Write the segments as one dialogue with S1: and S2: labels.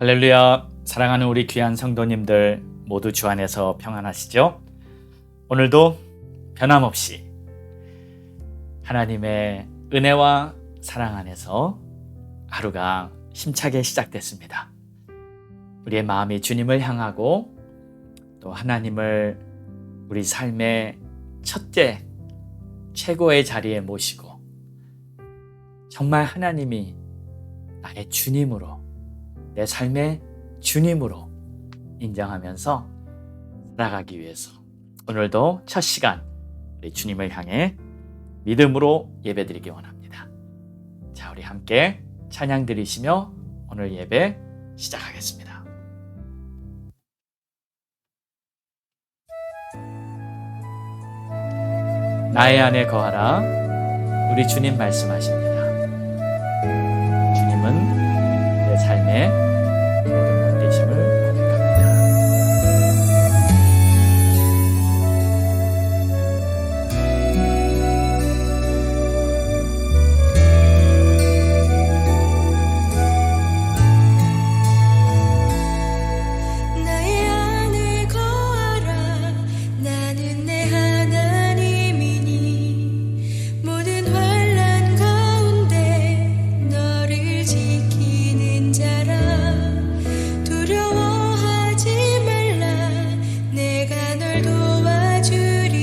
S1: 할렐루야. 사랑하는 우리 귀한 성도님들 모두 주 안에서 평안하시죠? 오늘도 변함없이 하나님의 은혜와 사랑 안에서 하루가 힘차게 시작됐습니다. 우리의 마음이 주님을 향하고 또 하나님을 우리 삶의 첫째 최고의 자리에 모시고 정말 하나님이 나의 주님으로, 내 삶의 주님으로 인정하면서 살아가기 위해서 오늘도 첫 시간 우리 주님을 향해 믿음으로 예배드리기 원합니다. 자, 우리 함께 찬양 드리시며 오늘 예배 시작하겠습니다. 나의 안에 거하라. 우리 주님 말씀하십니다. 주님은 내 삶의 모든 분 되심을 고백합니다.
S2: 나의 안에 거하라. 나는 내 하나님이니 모든 환난 가운데 너를 지키는 자라. 두려워하지 말라. 내가 널 도와주리니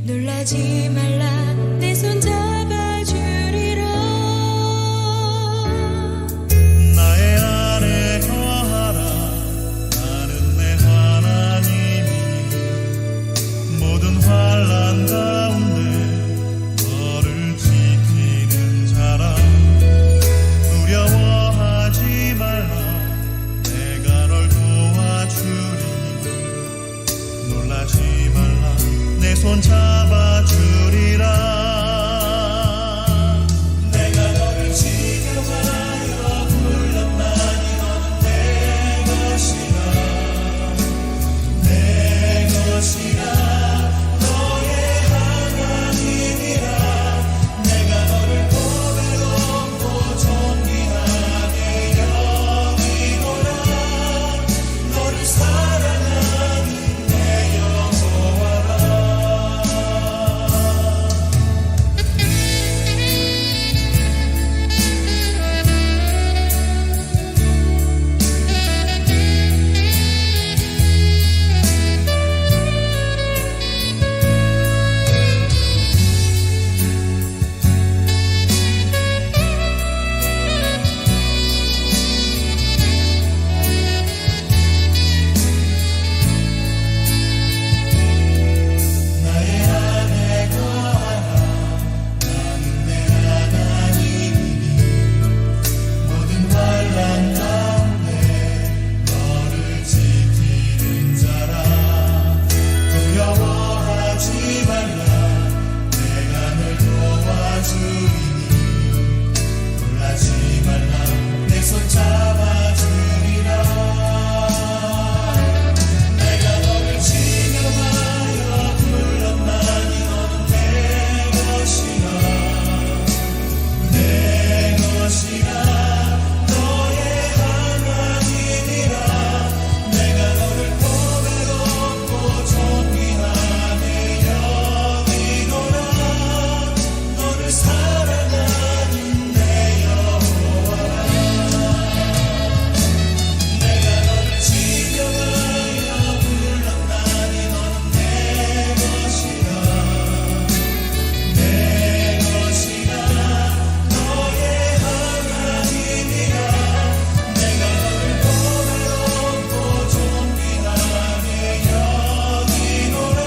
S2: 놀라지 말라. 내 손 잡아주리라.
S3: 나의 안에 거하라. 나는 내 하나님이니 모든 환난 가운데 너를 지키는 자라. 두려워하지 말라. 내가 널 도와주리니 놀라지 말라. 내 손 잡아주리라. 내가 너를 지켜하여 불렀나니 너는 내 것이라. 내 것이라. 너의 하나님이라. 내가 너를 보배롭고 존귀하게 여기노라. 너를 사랑하는 내 여호와라. 나의 안에 거하라. 나는 내 하나님이니 모든 환난 가운데 너를 지키는 자라. 두려워하지 말라. 내가 널 도와주리니 놀라지 말라. 내 손 잡아주리라. 내가 너를 지명하여 불렀나니 너는 내 것이라. 내 것이라. 너의 하나님이라. 내가 너를 보배롭고 존귀하게 여기노라. 너를 사랑하는 내 여호와라. 내가 너를 지명하여 불렀나니 너는 내 것이라. 내 것이라. 너의 하나님이라. 내가 너를 보배롭고 존귀하게 여기노라.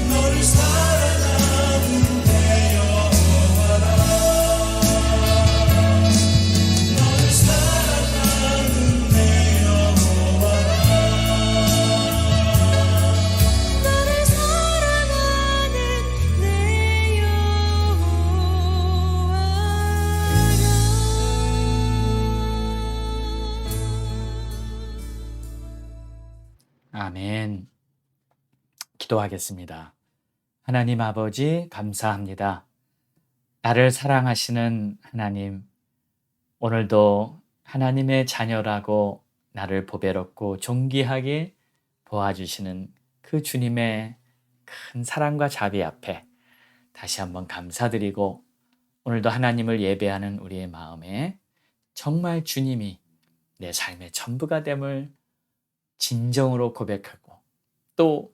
S3: 너를 사랑하는 내 여호와라. 너를 사랑하는 내 여호와라.
S2: 너를 사랑하는 내 여호와라.
S1: 아멘. 기도하겠습니다. 하나님 아버지 감사합니다. 나를 사랑하시는 하나님, 오늘도 하나님의 자녀라고 나를 보배롭고 존귀하게 보아주시는 그 주님의 큰 사랑과 자비 앞에 다시 한번 감사드리고, 오늘도 하나님을 예배하는 우리의 마음에 정말 주님이 내 삶의 전부가 됨을 진정으로 고백하고, 또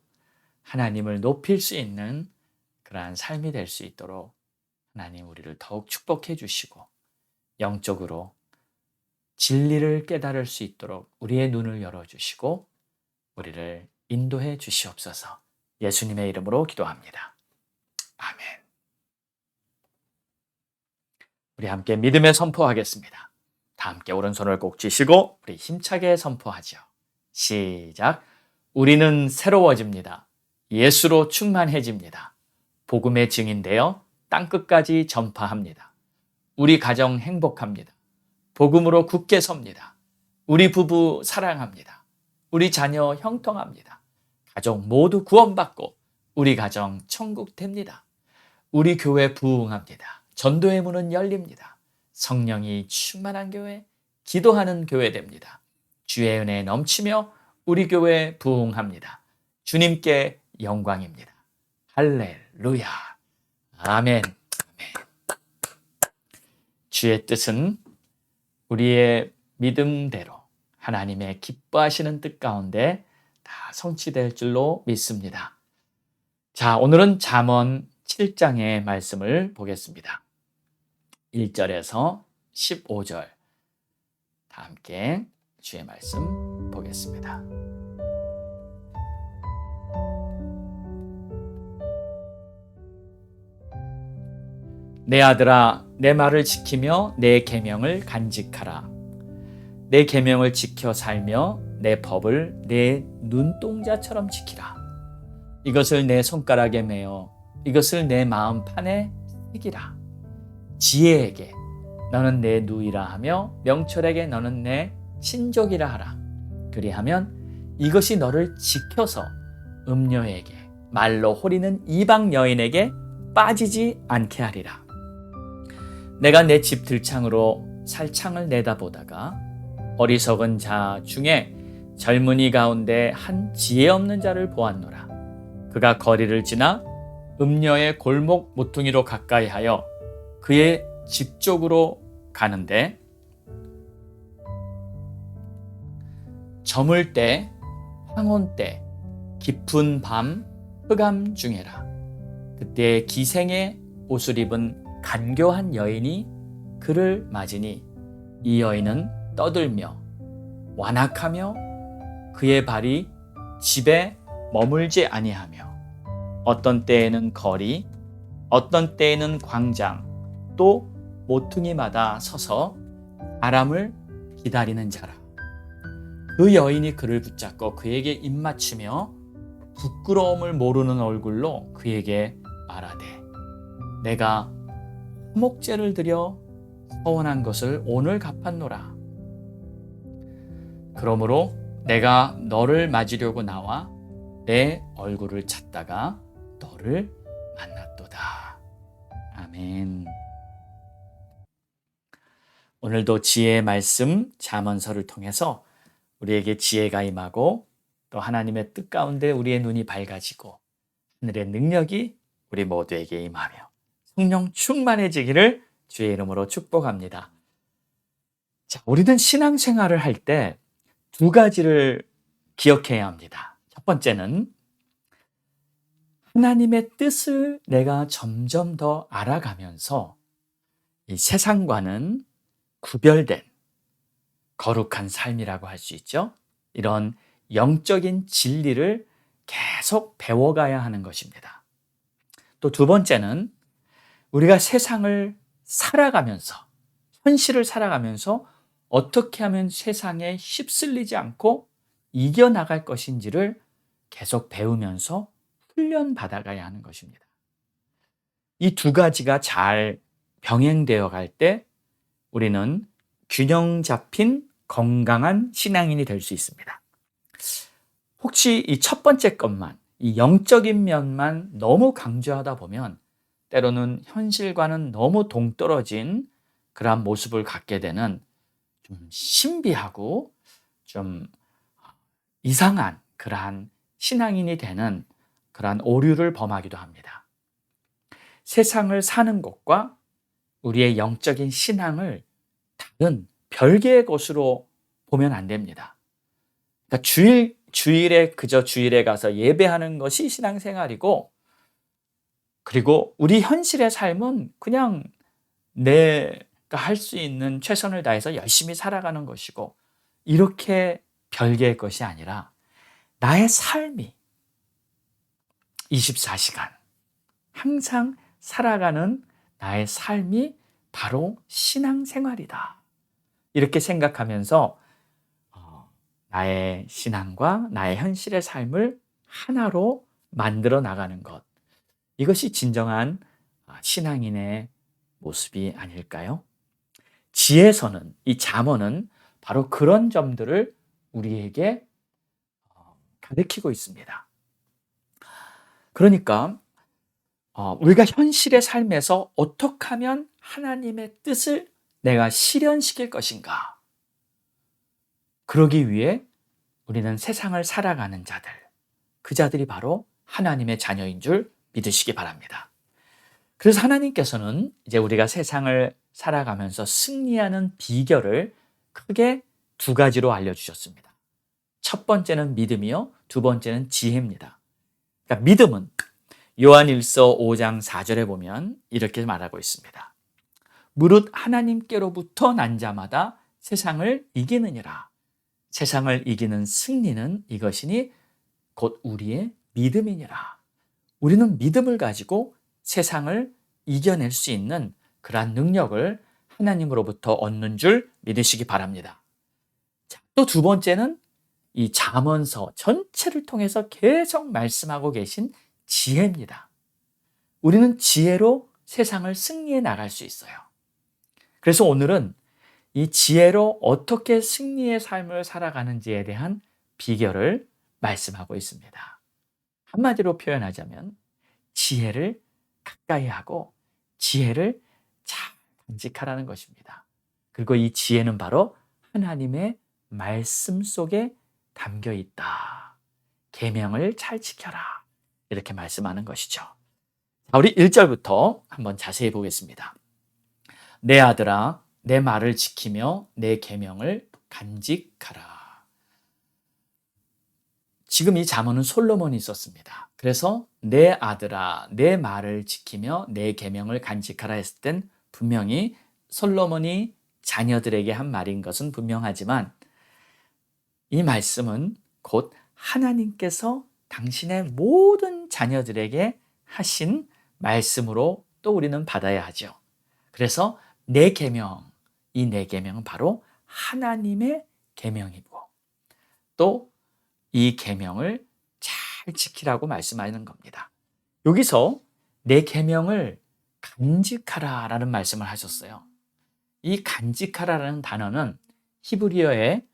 S1: 하나님을 높일 수 있는 그러한 삶이 될 수 있도록 하나님 우리를 더욱 축복해 주시고, 영적으로 진리를 깨달을 수 있도록 우리의 눈을 열어주시고 우리를 인도해 주시옵소서. 예수님의 이름으로 기도합니다. 아멘. 우리 함께 믿음의 선포하겠습니다. 다 함께 오른손을 꼭 쥐시고 우리 힘차게 선포하죠. 시작. 우리는 새로워집니다. 예수로 충만해집니다. 복음의 증인되어 땅끝까지 전파합니다. 우리 가정 행복합니다. 복음으로 굳게 섭니다. 우리 부부 사랑합니다. 우리 자녀 형통합니다. 가족 모두 구원받고 우리 가정 천국 됩니다. 우리 교회 부흥합니다. 전도의 문은 열립니다. 성령이 충만한 교회, 기도하는 교회 됩니다. 주의 은혜 넘치며 우리 교회 부흥합니다. 주님께 영광입니다. 할렐루야. 아멘. 주의 뜻은 우리의 믿음대로 하나님의 기뻐하시는 뜻 가운데 다 성취될 줄로 믿습니다. 자, 오늘은 잠언 7장의 말씀을 보겠습니다. 1절에서 15절 다 함께 주의 말씀 보겠습니다. 내 아들아, 내 말을 지키며 내 계명을 간직하라. 내 계명을 지켜 살며 내 법을 내 눈동자처럼 지키라. 이것을 내 손가락에 매어 이것을 내 마음판에 새기라. 지혜에게 너는 내 누이라 하며 명철에게 너는 내 친족이라 하라. 그리하면 이것이 너를 지켜서 음녀에게 말로 호리는 이방 여인에게 빠지지 않게 하리라. 내가 내 집 들창으로 살창을 내다보다가 어리석은 자 중에 젊은이 가운데 한 지혜 없는 자를 보았노라. 그가 거리를 지나 음녀의 골목 모퉁이로 가까이 하여 그의 집 쪽으로 가는데 저물 때, 황혼 때, 깊은 밤, 흑암 중에라. 그때 기생의 옷을 입은 간교한 여인이 그를 맞으니 이 여인은 떠들며 완악하며 그의 발이 집에 머물지 아니하며 어떤 때에는 거리, 어떤 때에는 광장, 또 모퉁이마다 서서 사람을 기다리는 자라. 그 여인이 그를 붙잡고 그에게 입맞추며 부끄러움을 모르는 얼굴로 그에게 말하되 내가 화목제를 드려 서원한 것을 오늘 갚았노라. 그러므로 내가 너를 맞으려고 나와 내 얼굴을 찾다가 너를 만났도다. 아멘. 오늘도 지혜의 말씀 잠언서를 통해서 우리에게 지혜가 임하고 또 하나님의 뜻 가운데 우리의 눈이 밝아지고 하늘의 능력이 우리 모두에게 임하며 성령 충만해지기를 주의 이름으로 축복합니다. 자, 우리는 신앙생활을 할 때 두 가지를 기억해야 합니다. 첫 번째는 하나님의 뜻을 내가 점점 더 알아가면서 이 세상과는 구별된 거룩한 삶이라고 할 수 있죠. 이런 영적인 진리를 계속 배워가야 하는 것입니다. 또 두 번째는 우리가 세상을 살아가면서, 현실을 살아가면서 어떻게 하면 세상에 휩쓸리지 않고 이겨나갈 것인지를 계속 배우면서 훈련받아가야 하는 것입니다. 이 두 가지가 잘 병행되어 갈 때 우리는 균형 잡힌 건강한 신앙인이 될 수 있습니다. 혹시 이 첫 번째 것만, 이 영적인 면만 너무 강조하다 보면 때로는 현실과는 너무 동떨어진 그러한 모습을 갖게 되는 좀 신비하고 좀 이상한 그러한 신앙인이 되는 그러한 오류를 범하기도 합니다. 세상을 사는 것과 우리의 영적인 신앙을 다른 별개의 것으로 보면 안 됩니다. 그러니까 주일에 가서 예배하는 것이 신앙생활이고, 그리고 우리 현실의 삶은 그냥 내가 할 수 있는 최선을 다해서 열심히 살아가는 것이고, 이렇게 별개의 것이 아니라 나의 삶이 24시간 항상 살아가는 나의 삶이 바로 신앙생활이다. 이렇게 생각하면서 나의 신앙과 나의 현실의 삶을 하나로 만들어 나가는 것, 이것이 진정한 신앙인의 모습이 아닐까요? 지혜서는, 이 잠언은 바로 그런 점들을 우리에게 가르치고 있습니다. 그러니까 우리가 현실의 삶에서 어떻게 하면 하나님의 뜻을 내가 실현시킬 것인가? 그러기 위해 우리는 세상을 살아가는 자들, 그 자들이 바로 하나님의 자녀인 줄 믿으시기 바랍니다. 그래서 하나님께서는 이제 우리가 세상을 살아가면서 승리하는 비결을 크게 두 가지로 알려주셨습니다. 첫 번째는 믿음이요, 두 번째는 지혜입니다. 그러니까 믿음은 요한일서 5장 4절에 보면 이렇게 말하고 있습니다. 무릇 하나님께로부터 난 자마다 세상을 이기느니라. 세상을 이기는 승리는 이것이니 곧 우리의 믿음이니라. 우리는 믿음을 가지고 세상을 이겨낼 수 있는 그러한 능력을 하나님으로부터 얻는 줄 믿으시기 바랍니다. 또 두 번째는 이 잠언서 전체를 통해서 계속 말씀하고 계신 지혜입니다. 우리는 지혜로 세상을 승리해 나갈 수 있어요. 그래서 오늘은 이 지혜로 어떻게 승리의 삶을 살아가는지에 대한 비결을 말씀하고 있습니다. 한마디로 표현하자면 지혜를 가까이 하고 지혜를 잘 간직하라는 것입니다. 그리고 이 지혜는 바로 하나님의 말씀 속에 담겨 있다. 계명을 잘 지켜라. 이렇게 말씀하는 것이죠. 우리 1절부터 한번 자세히 보겠습니다. 내 아들아, 내 말을 지키며 내 계명을 간직하라. 지금 이 잠언은 솔로몬이 썼습니다. 그래서 내 아들아, 내 말을 지키며 내 계명을 간직하라 했을 땐 분명히 솔로몬이 자녀들에게 한 말인 것은 분명하지만, 이 말씀은 곧 하나님께서 당신의 모든 자녀들에게 하신 말씀으로 또 우리는 받아야 하죠. 그래서 내 계명, 이 내 계명은 바로 하나님의 계명이고, 또 이 계명을 잘 지키라고 말씀하는 겁니다. 여기서 내 계명을 간직하라라는 말씀을 하셨어요. 이 간직하라라는 단어는 히브리어의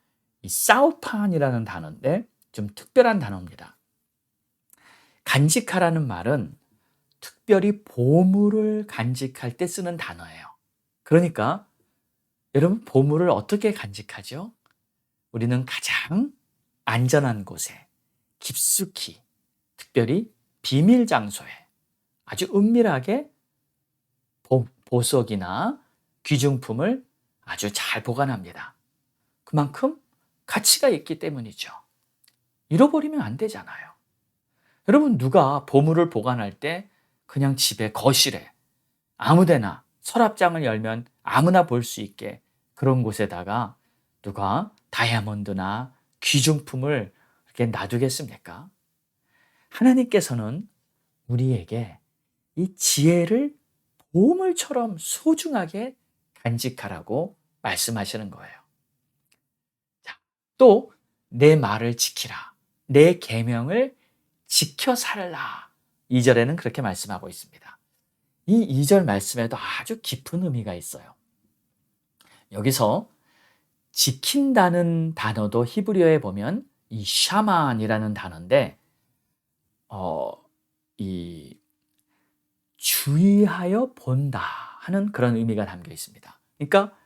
S1: 이 사우판이라는 단어인데 좀 특별한 단어입니다. 간직하라는 말은 특별히 보물을 간직할 때 쓰는 단어예요. 그러니까 여러분, 보물을 어떻게 간직하죠? 우리는 가장 안전한 곳에, 깊숙이, 특별히 비밀 장소에 아주 은밀하게 보석이나 귀중품을 아주 잘 보관합니다. 그만큼 가치가 있기 때문이죠. 잃어버리면 안 되잖아요. 여러분, 누가 보물을 보관할 때 그냥 집에 거실에 아무데나 서랍장을 열면 아무나 볼 수 있게 그런 곳에다가 누가 다이아몬드나 귀중품을 이렇게 놔두겠습니까? 하나님께서는 우리에게 이 지혜를 보물처럼 소중하게 간직하라고 말씀하시는 거예요. 또 내 말을 지키라. 내 계명을 지켜 살라. 2절에는 그렇게 말씀하고 있습니다. 이 2절 말씀에도 아주 깊은 의미가 있어요. 여기서 지킨다는 단어도 히브리어에 보면 이 샤만이라는 단어인데 이 주의하여 본다 하는 그런 의미가 담겨 있습니다. 그러니까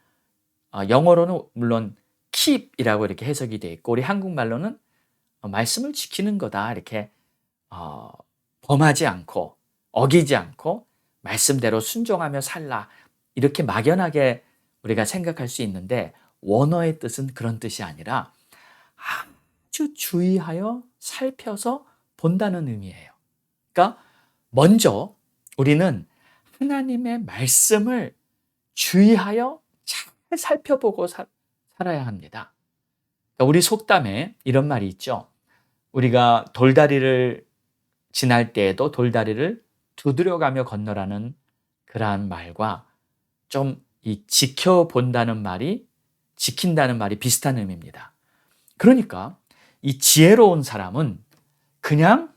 S1: 영어로는 물론 keep이라고 이렇게 해석이 되어 있고 우리 한국말로는 말씀을 지키는 거다 이렇게 범하지 않고 어기지 않고 말씀대로 순종하며 살라 이렇게 막연하게 우리가 생각할 수 있는데 원어의 뜻은 그런 뜻이 아니라 아주 주의하여 살펴서 본다는 의미예요. 그러니까 먼저 우리는 하나님의 말씀을 주의하여 잘 살펴보고 살아야 합니다. 그러니까 우리 속담에 이런 말이 있죠. 우리가 돌다리를 지날 때에도 돌다리를 두드려가며 건너라는 그러한 말과 좀 이 지켜본다는 말이 지킨다는 말이 비슷한 의미입니다. 그러니까 이 지혜로운 사람은 그냥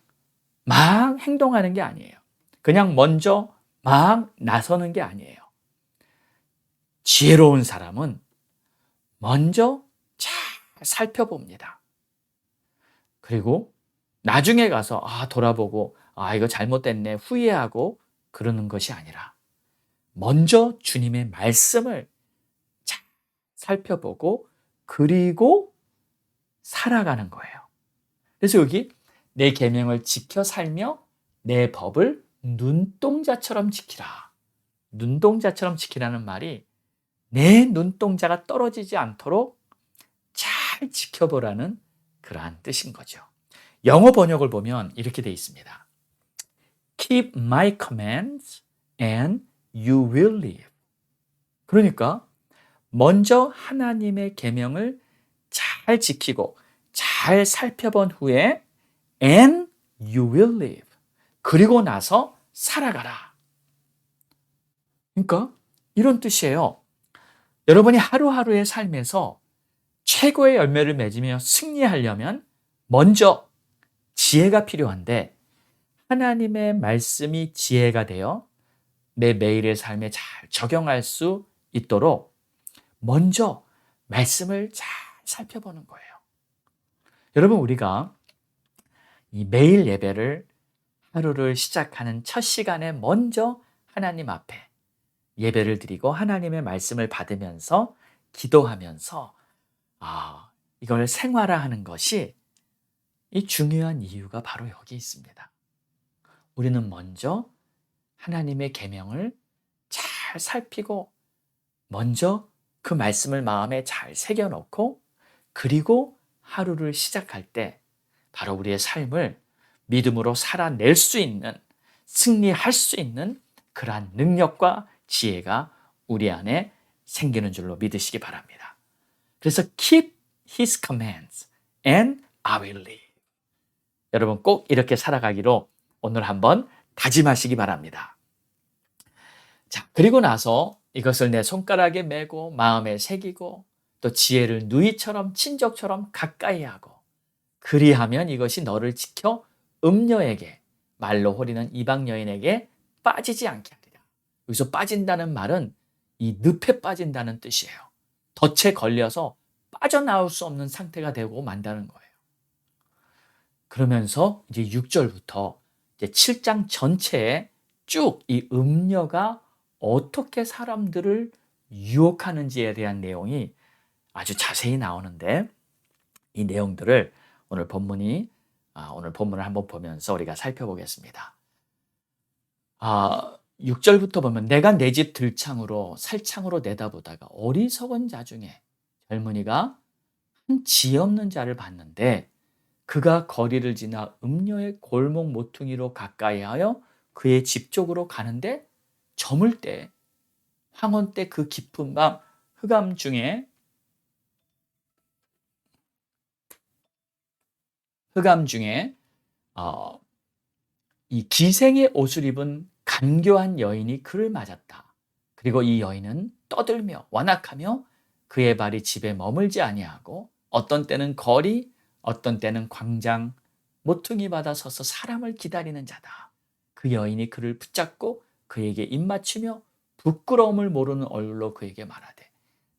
S1: 막 행동하는 게 아니에요. 그냥 먼저 막 나서는 게 아니에요. 지혜로운 사람은 먼저 잘 살펴봅니다. 그리고 나중에 가서 돌아보고 이거 잘못됐네 후회하고 그러는 것이 아니라 먼저 주님의 말씀을 잘 살펴보고 그리고 살아가는 거예요. 그래서 여기 내 계명을 지켜 살며 내 법을 눈동자처럼 지키라. 눈동자처럼 지키라는 말이 내 눈동자가 떨어지지 않도록 잘 지켜보라는 그러한 뜻인 거죠. 영어 번역을 보면 이렇게 돼 있습니다. Keep my commands and you will live. 그러니까 먼저 하나님의 계명을 잘 지키고 잘 살펴본 후에 and you will live. 그리고 나서 살아가라. 그러니까 이런 뜻이에요. 여러분이 하루하루의 삶에서 최고의 열매를 맺으며 승리하려면 먼저 지혜가 필요한데 하나님의 말씀이 지혜가 되어 내 매일의 삶에 잘 적용할 수 있도록 먼저 말씀을 잘 살펴보는 거예요. 여러분 우리가 이 매일 예배를 하루를 시작하는 첫 시간에 먼저 하나님 앞에 예배를 드리고 하나님의 말씀을 받으면서 기도하면서 이걸 생활화하는 것이 이 중요한 이유가 바로 여기 있습니다. 우리는 먼저 하나님의 계명을 잘 살피고 먼저 그 말씀을 마음에 잘 새겨놓고 그리고 하루를 시작할 때 바로 우리의 삶을 믿음으로 살아낼 수 있는 승리할 수 있는 그러한 능력과 지혜가 우리 안에 생기는 줄로 믿으시기 바랍니다. 그래서 keep his commands and I will live. 여러분 꼭 이렇게 살아가기로 오늘 한번 다짐하시기 바랍니다. 자, 그리고 나서 이것을 내 손가락에 메고 마음에 새기고 또 지혜를 누이처럼 친족처럼 가까이 하고 그리하면 이것이 너를 지켜 음녀에게 말로 호리는 이방 여인에게 빠지지 않게 하리라. 여기서 빠진다는 말은 이 늪에 빠진다는 뜻이에요. 덫에 걸려서 빠져나올 수 없는 상태가 되고 만다는 거예요. 그러면서 이제 6절부터 이제 7장 전체에 쭉 이 음녀가 어떻게 사람들을 유혹하는지에 대한 내용이 아주 자세히 나오는데 이 내용들을 오늘 본문을 한번 보면서 우리가 살펴보겠습니다. 6절부터 보면 내가 내 집 들창으로 살창으로 내다보다가 어리석은 자 중에 젊은이가 한 지 없는 자를 봤는데 그가 거리를 지나 음녀의 골목 모퉁이로 가까이하여 그의 집 쪽으로 가는데 저물 때 황혼 때 그 깊은 밤 흑암 중에 이 기생의 옷을 입은 간교한 여인이 그를 맞았다. 그리고 이 여인은 떠들며 완악하며 그의 발이 집에 머물지 아니하고 어떤 때는 거리 어떤 때는 광장 모퉁이 받아 서서 사람을 기다리는 자다. 그 여인이 그를 붙잡고 그에게 입맞추며 부끄러움을 모르는 얼굴로 그에게 말하되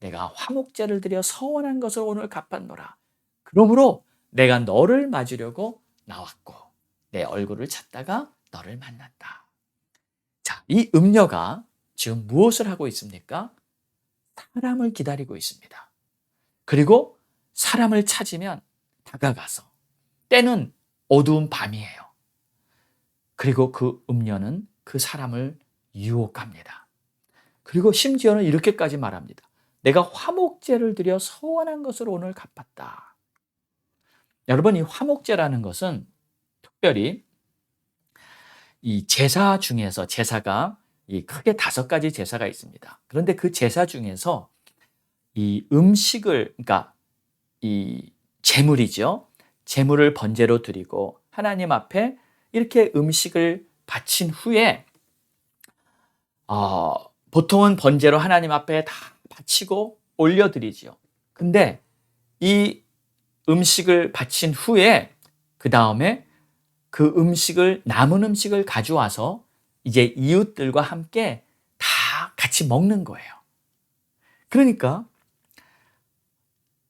S1: 내가 화목제를 드려 서원한 것을 오늘 갚았노라. 그러므로 내가 너를 맞으려고 나왔고 내 얼굴을 찾다가 너를 만났다. 자, 이 음녀가 지금 무엇을 하고 있습니까? 사람을 기다리고 있습니다. 그리고 사람을 찾으면 다가가서 때는 어두운 밤이에요. 그리고 그 음녀는 그 사람을 유혹합니다. 그리고 심지어는 이렇게까지 말합니다. 내가 화목제를 드려 서원한 것을 오늘 갚았다. 여러분, 이 화목제라는 것은 특별히 이 제사 중에서 제사가 이 크게 5가지 제사가 있습니다. 그런데 그 제사 중에서 이 음식을, 그러니까 이 제물이죠. 제물을 번제로 드리고 하나님 앞에 이렇게 음식을 바친 후에 보통은 번제로 하나님 앞에 다 바치고 올려드리죠. 근데 이 음식을 바친 후에 그 다음에 그 음식을, 남은 음식을 가져와서 이제 이웃들과 함께 다 같이 먹는 거예요. 그러니까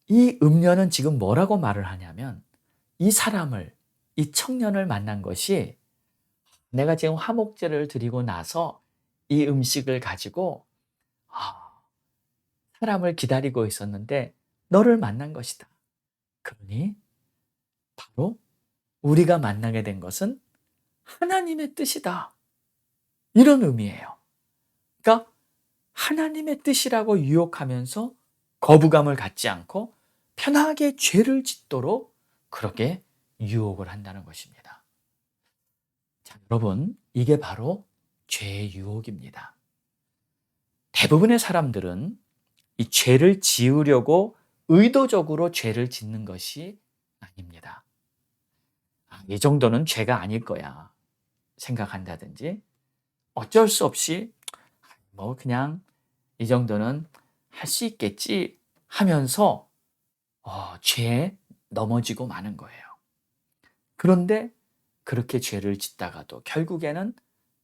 S1: 이 음녀는 지금 뭐라고 말을 하냐면, 이 사람을, 이 청년을 만난 것이 내가 지금 화목제를 드리고 나서 이 음식을 가지고 사람을 기다리고 있었는데 너를 만난 것이다. 그러니 바로 우리가 만나게 된 것은 하나님의 뜻이다. 이런 의미예요. 그러니까 하나님의 뜻이라고 유혹하면서 거부감을 갖지 않고 편하게 죄를 짓도록 그렇게 유혹을 한다는 것입니다. 자, 여러분, 이게 바로 죄의 유혹입니다. 대부분의 사람들은 이 죄를 지으려고 의도적으로 죄를 짓는 것이 아닙니다. 이 정도는 죄가 아닐 거야 생각한다든지, 어쩔 수 없이 뭐 그냥 이 정도는 할 수 있겠지 하면서 죄에 넘어지고 마는 거예요. 그런데 그렇게 죄를 짓다가도 결국에는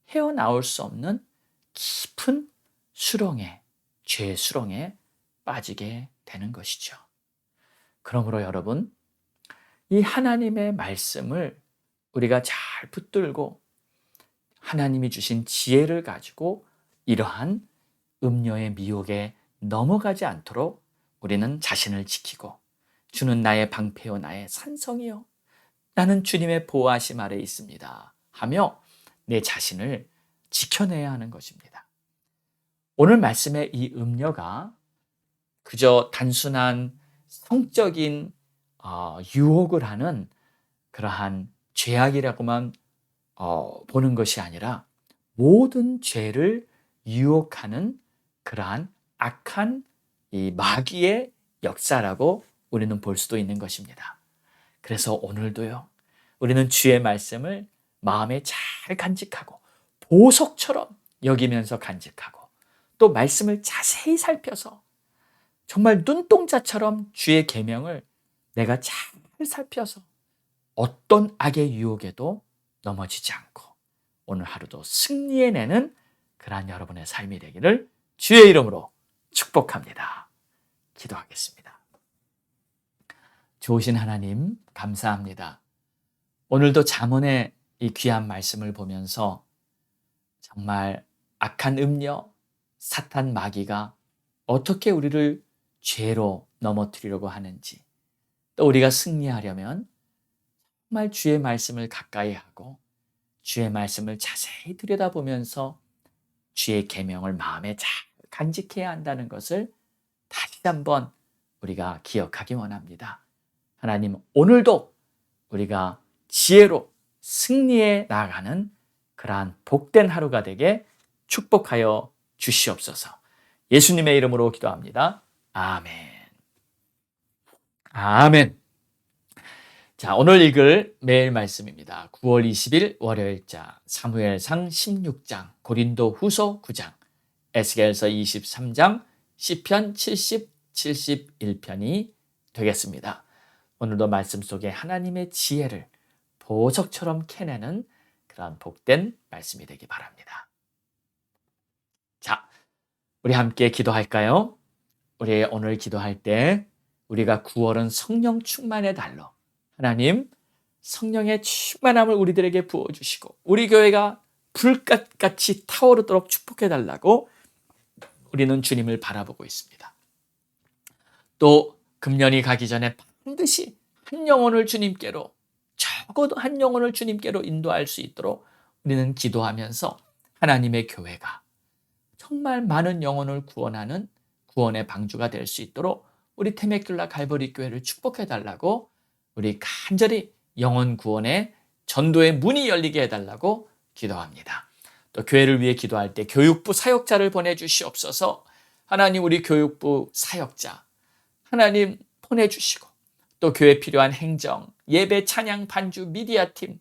S1: 헤어나올 수 없는 깊은 수렁에, 죄의 수렁에 빠지게 되는 것이죠. 그러므로 여러분, 이 하나님의 말씀을 우리가 잘 붙들고 하나님이 주신 지혜를 가지고 이러한 음녀의 미혹에 넘어가지 않도록 우리는 자신을 지키고, 주는 나의 방패요 나의 산성이요 나는 주님의 보호하심 아래 있습니다 하며 내 자신을 지켜내야 하는 것입니다. 오늘 말씀의 이 음녀가 그저 단순한 성적인 유혹을 하는 그러한 죄악이라고만 보는 것이 아니라 모든 죄를 유혹하는 그러한 악한 이 마귀의 역사라고 우리는 볼 수도 있는 것입니다. 그래서 오늘도요, 우리는 주의 말씀을 마음에 잘 간직하고 보석처럼 여기면서 간직하고, 또 말씀을 자세히 살펴서 정말 눈동자처럼 주의 계명을 내가 잘 살펴서 어떤 악의 유혹에도 넘어지지 않고 오늘 하루도 승리해내는 그러한 여러분의 삶이 되기를 주의 이름으로 축복합니다. 기도하겠습니다. 좋으신 하나님, 감사합니다. 오늘도 잠언의 이 귀한 말씀을 보면서 정말 악한 음녀, 사탄 마귀가 어떻게 우리를 죄로 넘어뜨리려고 하는지, 또 우리가 승리하려면 정말 주의 말씀을 가까이 하고 주의 말씀을 자세히 들여다보면서 주의 계명을 마음에 잘 간직해야 한다는 것을 다시 한번 우리가 기억하기 원합니다. 하나님, 오늘도 우리가 지혜로 승리해 나가는 그러한 복된 하루가 되게 축복하여 주시옵소서. 예수님의 이름으로 기도합니다. 아멘. 아멘. 자, 오늘 읽을 매일 말씀입니다. 9월 20일 월요일자 사무엘상 16장, 고린도 후서 9장, 에스겔서 23장, 시편 70, 71편이 되겠습니다. 오늘도 말씀 속에 하나님의 지혜를 보석처럼 캐내는 그런 복된 말씀이 되기 바랍니다. 자, 우리 함께 기도할까요? 우리 오늘 기도할 때 우리가 9월은 성령 충만의 달로, 하나님 성령의 충만함을 우리들에게 부어주시고 우리 교회가 불꽃같이 타오르도록 축복해달라고 우리는 주님을 바라보고 있습니다. 또 금년이 가기 전에 반드시 한 영혼을 주님께로, 적어도 한 영혼을 주님께로 인도할 수 있도록 우리는 기도하면서 하나님의 교회가 정말 많은 영혼을 구원하는 구원의 방주가 될 수 있도록 우리 테메큘라 갈보리 교회를 축복해 달라고, 우리 간절히 영혼 구원의 전도의 문이 열리게 해달라고 기도합니다. 또 교회를 위해 기도할 때 교육부 사역자를 보내주시옵소서. 하나님, 우리 교육부 사역자 하나님 보내주시고, 또 교회 필요한 행정, 예배, 찬양, 반주, 미디어팀,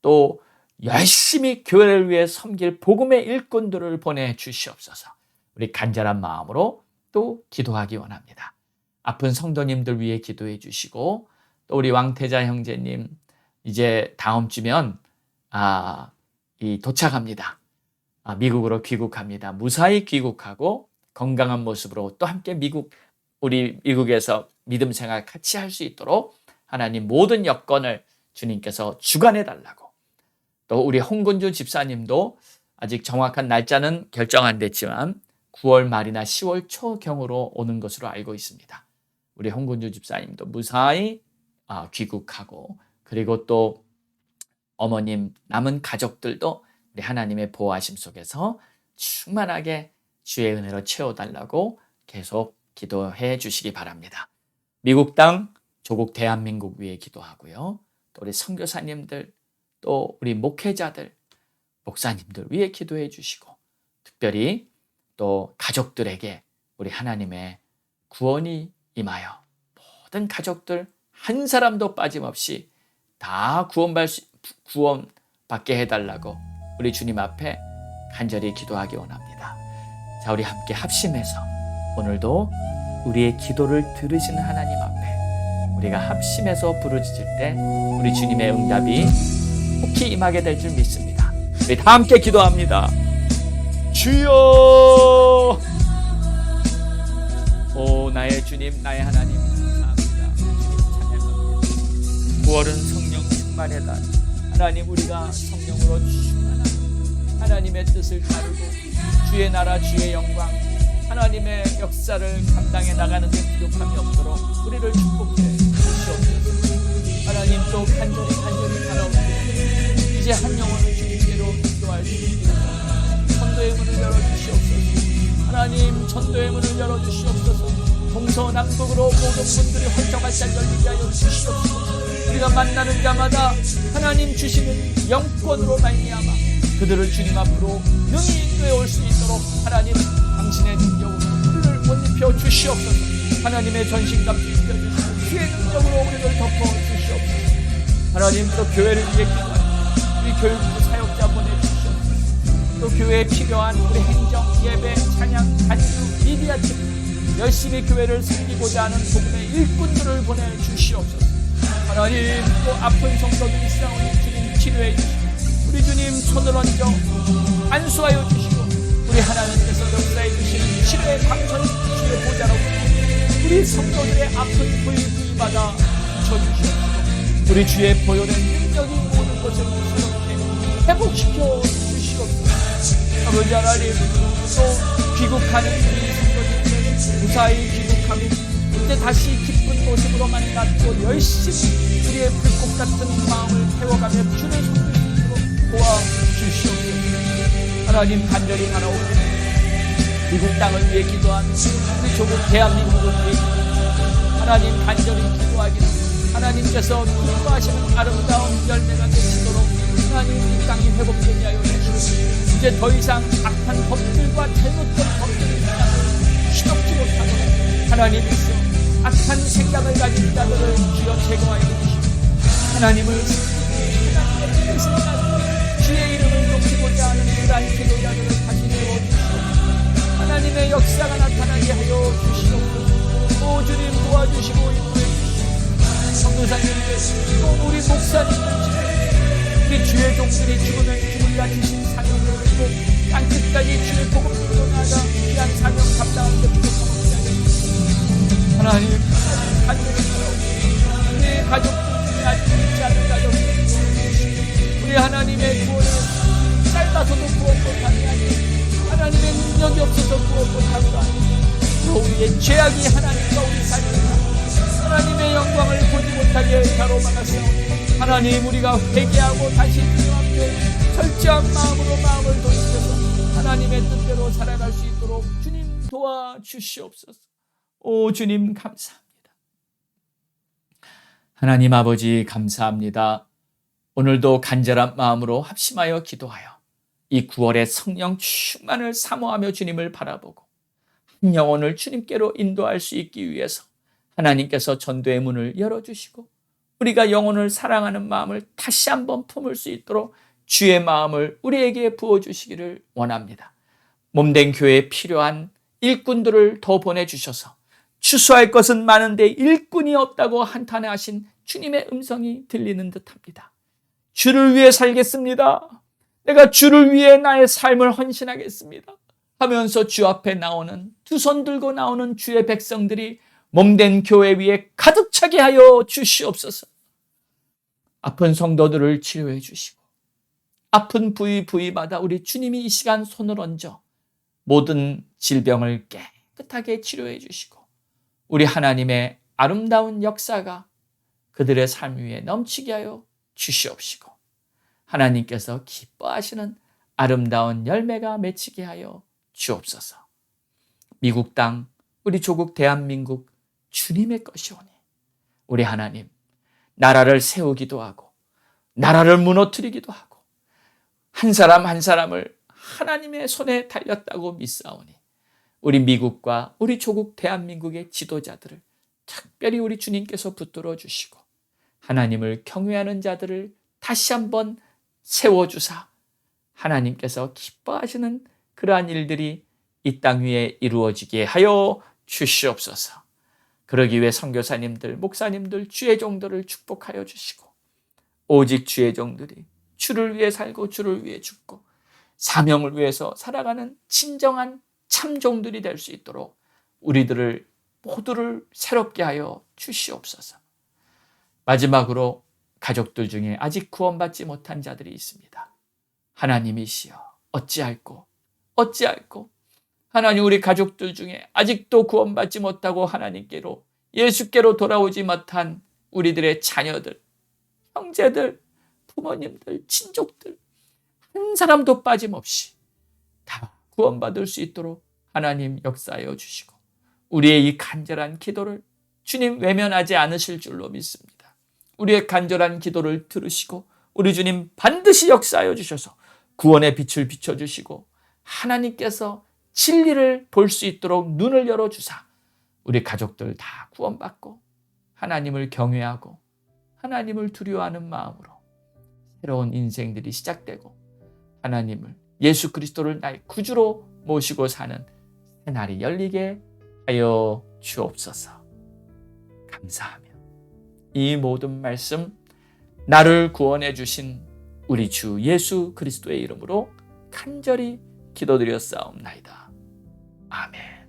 S1: 또 열심히 교회를 위해 섬길 복음의 일꾼들을 보내주시옵소서. 우리 간절한 마음으로 또 기도하기 원합니다. 아픈 성도님들 위해 기도해 주시고, 또 우리 왕태자 형제님 이제 다음 주면 도착합니다. 미국으로 귀국합니다. 무사히 귀국하고 건강한 모습으로 또 함께 우리 미국에서 믿음 생활 같이 할 수 있도록 하나님 모든 여건을 주님께서 주관해 달라고. 또 우리 홍근주 집사님도 아직 정확한 날짜는 결정 안 됐지만 9월 말이나 10월 초경으로 오는 것으로 알고 있습니다. 우리 홍근주 집사님도 무사히 귀국하고, 그리고 또 어머님, 남은 가족들도 우리 하나님의 보호하심 속에서 충만하게 주의 은혜로 채워달라고 계속 기도해 주시기 바랍니다. 미국 땅, 조국 대한민국 위해 기도하고요. 또 우리 선교사님들, 또 우리 목회자들, 목사님들 위해 기도해 주시고, 특별히 또 가족들에게 우리 하나님의 구원이 임하여 모든 가족들 한 사람도 빠짐없이 다 구원받게 해달라고 우리 주님 앞에 간절히 기도하기 원합니다. 자, 우리 함께 합심해서 오늘도 우리의 기도를 들으시는 하나님 앞에 우리가 합심해서 부르짖을 때 우리 주님의 응답이 속히 임하게 될 줄 믿습니다. 우리 다 함께 기도합니다. 주여! 오 나의 주님, 나의 하나님, 감사합니다. 주님 찬양합니다. 9월은 성령 충만의 달. 하나님, 우리가 성령으로 충만한 하나님의 뜻을 따르고 주의 나라, 주의 영광, 하나님의 역사를 감당해 나가는 데 부족함이 없도록 우리를 축복해 주시옵소서. 하나님, 또 간절히 바라오니 이제 한 영혼을 주님께로 인도할 수 있도록 전도의 문을 열어주시옵소서. 하나님, 전도의 문을 열어주시옵소서. 동서남북으로 모든 분들이 활짝활짝 열리게 하여 주시옵소서. 우리가 만나는 자마다 하나님 주시는 영권으로 말미암아 그들을 주님 앞으로 능히 인도해 올 수 있도록 하나님 당신의 능력으로 우리를 옷 입혀 주시옵소서. 하나님의 전신갑주 입혀주시고 주의 능력으로 우리를 덮어 주시옵소서. 하나님, 또 교회를 위해 기도하는 우리 교육부 사역자 보내주시옵소서. 또 교회에 필요한 우리 행정, 예배, 찬양, 반주, 미디어팀 열심히 교회를 섬기고자 하는 복음의 일꾼들을 보내주시옵소서. 하나님, 또 아픈 성도들이 싸우니 주님 치료해 주시고 우리 주님 손을 얹어 안수하여 주시고 우리 하나님께서 역사해 주시는 치료의 방편이 주의 보좌로 우리 성도들의 아픈 부위마다 붙여주시옵소서. 우리 주의 보혈의 능력이 모든 것을 무섭게 회복시켜 주시옵소서. 아버지 하나님, 또 귀국하는 우리 성도들을 무사히 귀국하고 이제 다시 기쁜 모습으로 만났고 열심히 우리의 불꽃 같은 마음을 태워가며 주를 섬길 수 있도록 도와주시옵소서. 하나님, 간절히 바라옵니다. 미국 땅을 위해 기도하는 우리 조국 대한민국을 위해 기도하는 하나님, 간절히 기도하기를 하나님께서 기뻐하시는 아름다운 열매가 되시도록 하나님, 이 땅이 회복되게 하여 주시옵소서. 이제 더 이상 악한 법들과 잘못된 법들이 이 땅을 시덥지 못하도록 하나님께서 악한 생각을 가진 자들을 주여 제거하여 주시고 하나님을 하나님의 뜻을 가지고 주의 이름을 높이고자 하는 그러한 기도자들을 다시 세워주시옵소서. 하나님의 역사가 나타나게 하여 주시옵소서. 오 주님, 도와주시고 인도해 주시옵소서. 성도사님들, 또 우리 목사님들, 우리 주의 종들이 죽으리라 주신 사명을 그리고 땅끝까지 주의 복음을 전하자 귀한 사명 감당하는 데 부족함 없게 하여 주시옵소서. 하나님, 간절히 바라옵니다. 우리 가족들 중에 아직 믿지 않는 가족들, 우리 하나님의 구원을 짧아서도 구원 못하게 하니 하나님의 능력이 없어서 구원 못한 거 아니에요. 우리의 죄악이 하나님과 우리 사이에 하나님의 영광을 보지 못하게 가로막았사오니 하나님, 우리가 회개하고 다시 주님 앞에 철저한 마음으로 마음을 돌이켜서 하나님의 뜻대로 살아갈 수 있도록 주님 도와주시옵소서. 오 주님, 감사합니다. 하나님 아버지, 감사합니다. 오늘도 간절한 마음으로 합심하여 기도하여 이 9월의 성령 충만을 사모하며 주님을 바라보고 한 영혼을 주님께로 인도할 수 있기 위해서 하나님께서 전도의 문을 열어주시고 우리가 영혼을 사랑하는 마음을 다시 한번 품을 수 있도록 주의 마음을 우리에게 부어주시기를 원합니다. 몸된 교회에 필요한 일꾼들을 더 보내주셔서 추수할 것은 많은데 일꾼이 없다고 한탄하신 주님의 음성이 들리는 듯합니다. 주를 위해 살겠습니다. 내가 주를 위해 나의 삶을 헌신하겠습니다 하면서 주 앞에 나오는, 두 손 들고 나오는 주의 백성들이 몸된 교회 위에 가득 차게 하여 주시옵소서. 아픈 성도들을 치료해 주시고 아픈 부위마다 우리 주님이 이 시간 손을 얹어 모든 질병을 깨끗하게 치료해 주시고 우리 하나님의 아름다운 역사가 그들의 삶 위에 넘치게 하여 주시옵시고 하나님께서 기뻐하시는 아름다운 열매가 맺히게 하여 주옵소서. 미국 땅, 우리 조국 대한민국 주님의 것이오니 우리 하나님, 나라를 세우기도 하고 나라를 무너뜨리기도 하고 한 사람 한 사람을 하나님의 손에 달렸다고 믿사오니 우리 미국과 우리 조국 대한민국의 지도자들을 특별히 우리 주님께서 붙들어 주시고 하나님을 경외하는 자들을 다시 한번 세워주사 하나님께서 기뻐하시는 그러한 일들이 이 땅 위에 이루어지게 하여 주시옵소서. 그러기 위해 선교사님들, 목사님들, 주의 종들을 축복하여 주시고 오직 주의 종들이 주를 위해 살고 주를 위해 죽고 사명을 위해서 살아가는 진정한 참종들이 될 수 있도록 우리들을 모두를 새롭게 하여 주시옵소서. 마지막으로 가족들 중에 아직 구원받지 못한 자들이 있습니다. 하나님이시여 어찌할꼬 하나님, 우리 가족들 중에 아직도 구원받지 못하고 하나님께로 예수께로 돌아오지 못한 우리들의 자녀들, 형제들, 부모님들, 친족들 한 사람도 빠짐없이 다 구원받을 수 있도록 하나님 역사하여 주시고 우리의 이 간절한 기도를 주님 외면하지 않으실 줄로 믿습니다. 우리의 간절한 기도를 들으시고 우리 주님 반드시 역사하여 주셔서 구원의 빛을 비춰주시고 하나님께서 진리를 볼 수 있도록 눈을 열어주사 우리 가족들 다 구원받고 하나님을 경외하고 하나님을 두려워하는 마음으로 새로운 인생들이 시작되고 하나님을, 예수 그리스도를 나의 구주로 모시고 사는 새날이 열리게 하여 주옵소서. 감사하며 이 모든 말씀 나를 구원해 주신 우리 주 예수 그리스도의 이름으로 간절히 기도드렸사옵나이다. 아멘.